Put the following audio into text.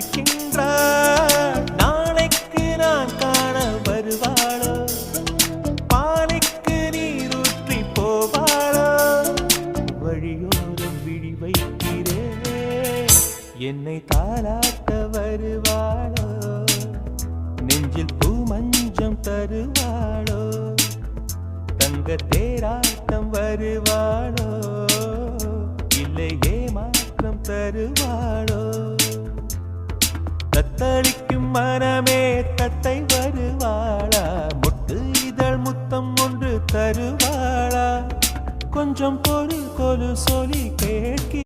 தவிக்கின்றாள். நாளைக்கு நான் காண வருவாளோ, பானைக்கு நீரூற்றி போவாளோ, வழியோரம் விழி வைக்கிறேன் என்னை தாலாட்ட வருவாளோ, நெஞ்சில் பூ மஞ்சம் தருவாளோ, தங்க தேராட்டம் வருவாளோ, இல்லை ஏமாற்றம் தருவாளோ. தத்தளிக்கும் மனமே தத்தை வருவாளா, முட்டு இதழ் முத்தம் ஒன்று தருவாளா, கொஞ்சம் பொறு கொலு சொல்லி கேட்க